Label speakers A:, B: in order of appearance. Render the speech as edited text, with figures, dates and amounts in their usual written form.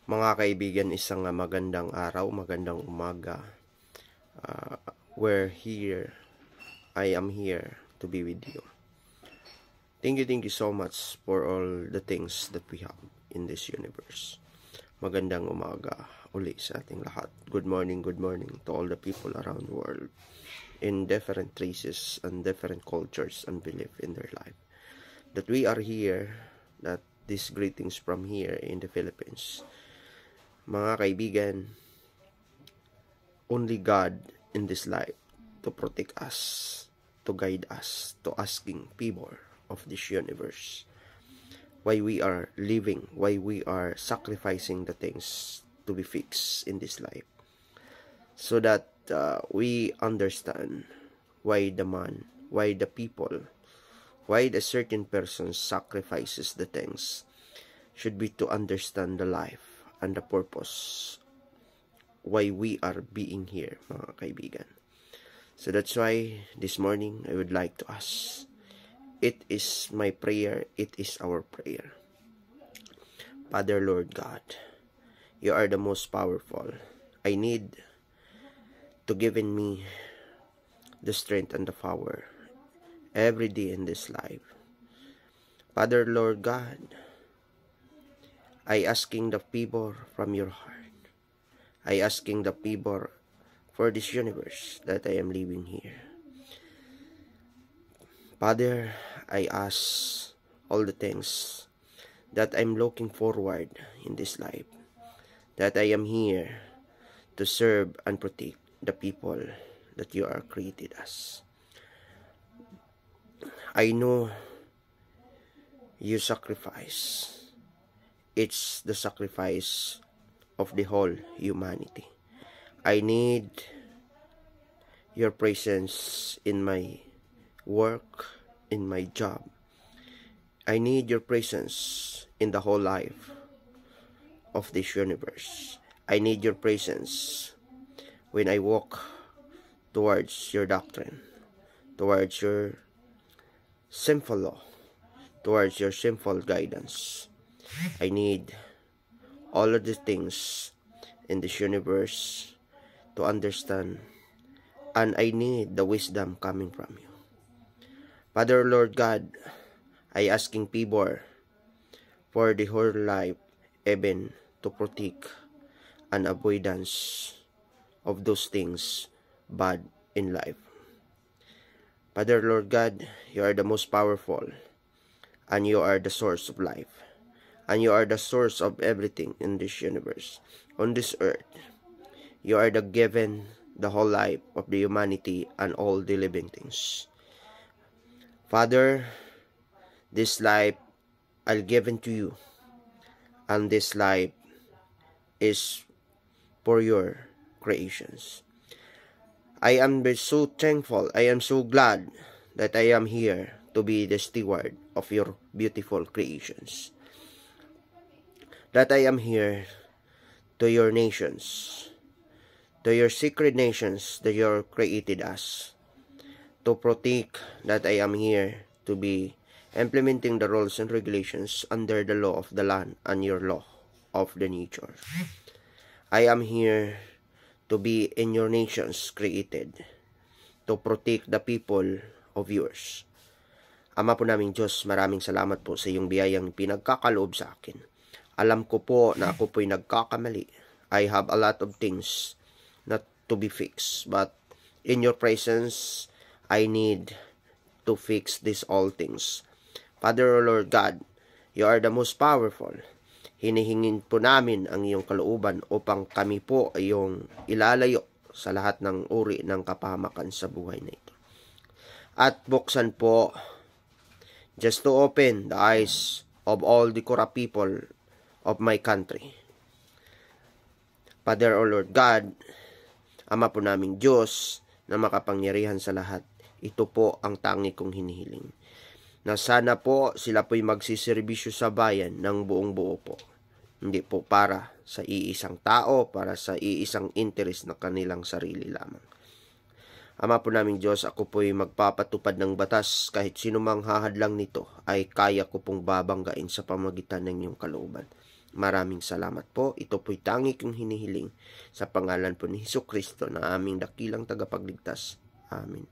A: Mga kaibigan, isang magandang araw, magandang umaga. We're here. I am here to be with you. Thank you so much for all the things that we have in this universe. Magandang umaga uli sa ating lahat. Good morning to all the people around the world in different races and different cultures and belief in their life. That we are here, that these greetings from here in the Philippines. Mga kaibigan, only God in this life to protect us, to guide us, to asking favor of this universe. Why we are living, why we are sacrificing the things to be fixed in this life. So that we understand why the man, why the people, why the certain person sacrifices the things should be to understand the life and the purpose why we are being here, mga kaibigan. So that's why this morning I would like to ask, it is my prayer, it is our prayer. Father, Lord God, you are the most powerful. I need to give in me the strength and the power every day in this life. Father, Lord God, I asking the favor from your heart. I asking the favor for this universe that I am living here. Father, I ask all the things that I'm looking forward in this life. That I am here to serve and protect the people that you are created us. I know you sacrifice. It's the sacrifice of the whole humanity. I need your presence in my work, in my job. I need your presence in the whole life of this universe. I need your presence when I walk towards your doctrine, towards your sinful law, towards your sinful guidance. I need all of the things in this universe to understand, and I need the wisdom coming from you. Father, Lord God, I asking favor for the whole life, even to protect an avoidance of those things bad in life. Father, Lord God, you are the most powerful, and you are the source of life. And you are the source of everything in this universe, on this earth. You are the given the whole life of the humanity and all the living things. Father, this life I'll give to you, and this life is for your creations. I am so thankful, I am so glad that I am here to be the steward of your beautiful creations. That I am here to your nations, to your secret nations that you created us, to protect. That I am here to be implementing the rules and regulations under the law of the land and your law of the nature. I am here to be in your nations created, to protect the people of yours. Ama po naming Diyos, maraming salamat po sa iyong biyayang pinagkakaloob sa akin. Alam ko po na ako po'y nagkakamali. I have a lot of things not to be fixed. But in your presence, I need to fix these all things. Father, Lord God, you are the most powerful. Hinihingin po namin ang iyong kalooban upang kami po ay iyong ilalayo sa lahat ng uri ng kapahamakan sa buhay na ito. At buksan po, just to open the eyes of all the corrupt people of my country. Father, O Lord God, Ama po naming Diyos na makapangyarihan sa lahat, ito po ang tangi kong hinihiling. Na sana po sila po'y magsiservisyo sa bayan ng buong buo po. Hindi po para sa iisang tao, para sa iisang interes na kanilang sarili lamang. Ama po naming Diyos, ako po'y magpapatupad ng batas, kahit sino mang hahadlang nito ay kaya ko pong babanggain sa pamagitan ng iyong kalooban. Maraming salamat po. Ito po'y tangi kong hinihiling sa pangalan po ni Hesukristo na aming dakilang tagapagligtas. Amen.